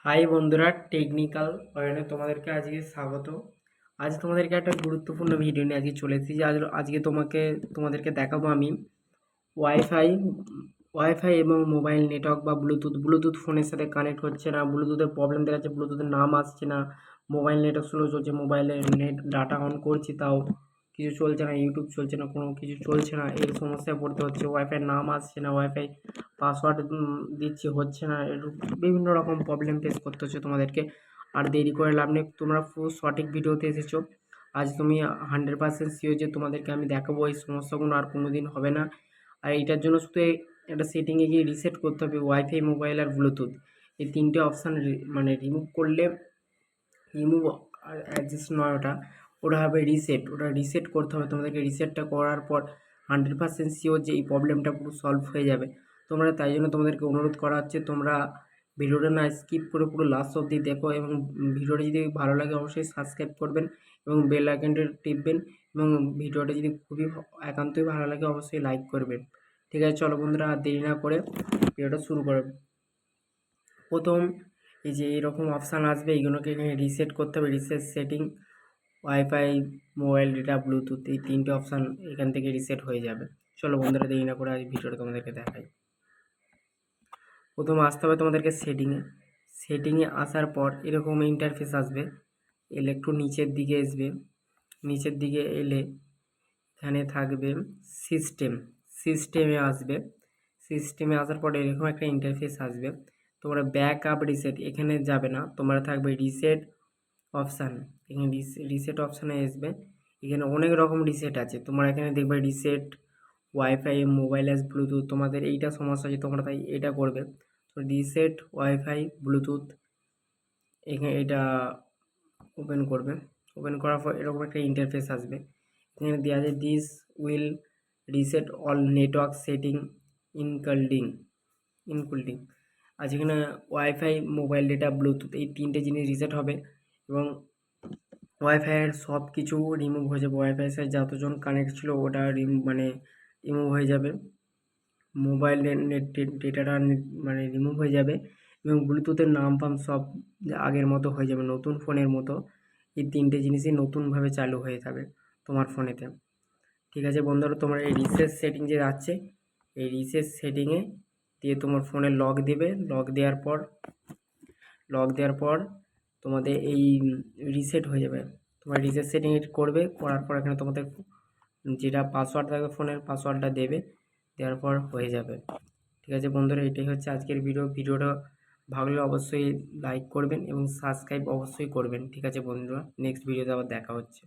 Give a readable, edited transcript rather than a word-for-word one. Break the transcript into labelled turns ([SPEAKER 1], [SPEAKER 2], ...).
[SPEAKER 1] High বন্ধুরা, technical পয়েন্টে তোমাদেরকে আজকে স্বাগত। আজ তোমাদেরকে একটা গুরুত্বপূর্ণ ভিডিও নিয়ে আজকে চলে এসেছি। আজকে তোমাদেরকে দেখাবো আমি ওয়াইফাই ওয়াইফাই এবং মোবাইল নেটওয়ার্ক বা ব্লুটুথ ফোনের সাথে কানেক্ট হচ্ছে না, ব্লুটুথের প্রবলেম দেখাচ্ছে, ব্লুটুথের নাম আসছে না, মোবাইল নেটওয়ার্ক স্লো চলছে, মোবাইলে নেট ডাটা অন করছি তাও কিছু চলছে না, ইউটিউব চলছে না, কোনো কিছু চলছে না, এই সমস্যায় পড়তে হচ্ছে। ওয়াইফাইয়ের নাম আসছে না, ওয়াইফাই পাসওয়ার্ড দিচ্ছি হচ্ছে না, বিভিন্ন রকম প্রবলেম ফেস করতে হচ্ছে তোমাদেরকে। আর দেরি করে লাভ নেই, তোমরা পুরো সঠিক ভিডিওতে এসেছো। আজ তুমি 100% শিওর যে তোমাদেরকে আমি দেখাবো এই সমস্যাগুলো আর কোনো দিন হবে না। আর এইটার জন্য শুধু একটা সেটিংয়ে গিয়ে রিসেট করতে হবে। ওয়াইফাই, মোবাইল আর ব্লুটুথ এই তিনটে অপশান মানে রিমুভ করলে, রিমুভ আর অ্যাডজাস্ট নয়, ওটা হবে রিসেট। ওটা রিসেট করতে হবে তোমাদেরকে। রিসেটটা করার পর 100% শিওর যে এই প্রবলেমটা পুরো সলভ হয়ে যাবে। তোমরা তাই জন্য তোমাদেরকে অনুরোধ করা হচ্ছে, তোমরা ভিডিওটা না স্কিপ করে পুরো লাস্ট অবধি দেখো, এবং ভিডিওটা যদি ভালো লাগে অবশ্যই সাবস্ক্রাইব করবেন এবং বেল আইকনটা টিপবেন, এবং ভিডিওটা যদি খুবই একান্তই ভালো লাগে অবশ্যই লাইক করবেন। ঠিক আছে, চলো বন্ধুরা, আর দেরি না করে ভিডিওটা শুরু করো। প্রথম এই যে এরকম অপশান আসবে, এইগুলোকে এখানে রিসেট করতে হবে। Reset setting, wifi, mobile data, Bluetooth, এই তিনটে অপশান এখান থেকে রিসেট হয়ে যাবে। চলো বন্ধুরা, দেরি না করে আজ ভিডিওটা তোমাদেরকে দেখাই। প্রথমে আসতে হবে তোমাদেরকে সেটিংয়ে আসার পর এরকম ইন্টারফেস আসবে। এলে একটু নিচের দিকে আসবে, নিচের দিকে এলে এখানে থাকবে সিস্টেমে আসবে। সিস্টেমে আসার পরে এরকম একটা ইন্টারফেস আসবে। তোমরা ব্যাক আপ রিসেট এখানে যাবে না, তোমরা থাকবে রিসেট অপশান। এখানে রিসেট অপশানে আসবে। এখানে অনেক রকম রিসেট আছে, তোমরা এখানে দেখবে reset wifi, mobile as Bluetooth. তোমাদের এইটা সমস্যা আছে, তোমরা তাই এটা করবে। তো রিসেট ওয়াইফাই ব্লুটুথ, এখানে এটা ওপেন করবে। ওপেন করার পর এরকম একটা ইন্টারফেস আসবে। এখানে দেওয়া আছে this will reset all network setting including. আজ এখানে ওয়াইফাই, মোবাইল ডেটা, ব্লুটুথ এই তিনটে জিনিস রিসেট হবে, এবং ওয়াইফাইয়ের সব কিছু রিমুভ হয়ে যাবে। ওয়াইফাইয়ের সাথে যতজন কানেক্ট ছিল ওটা রিমুভ হয়ে যাবে। মোবাইলের নেট ডেটাটা মানে রিমুভ হয়ে যাবে, এবং ব্লুটুথের নাম ফাম সব আগের মতো হয়ে যাবে, নতুন ফোনের মতো। এই তিনটে জিনিসই নতুনভাবে চালু হয়ে যাবে তোমার ফোনেতে। ঠিক আছে বন্ধুরা, তোমার এই রিসেট সেটিং যে আছে, এই রিসেট সেটিংয়ে দিয়ে তোমার ফোনে লক দেবে। লক দেওয়ার পর তোমাদের এই রিসেট হয়ে যাবে। তোমার রিসেট সেটিং করবে, করার পর এখানে তোমাদের যেটা পাসওয়ার্ড থাকবে ফোনের পাসওয়ার্ডটা দেবে, দেওয়ার পর হয়ে যাবে। ঠিক আছে বন্ধুরা, এটাই হচ্ছে আজকের ভিডিওটা ভালো লাগলে অবশ্যই লাইক করবেন এবং সাবস্ক্রাইব অবশ্যই করবেন। ঠিক আছে বন্ধুরা, নেক্সট ভিডিওতে আবার দেখা হচ্ছে।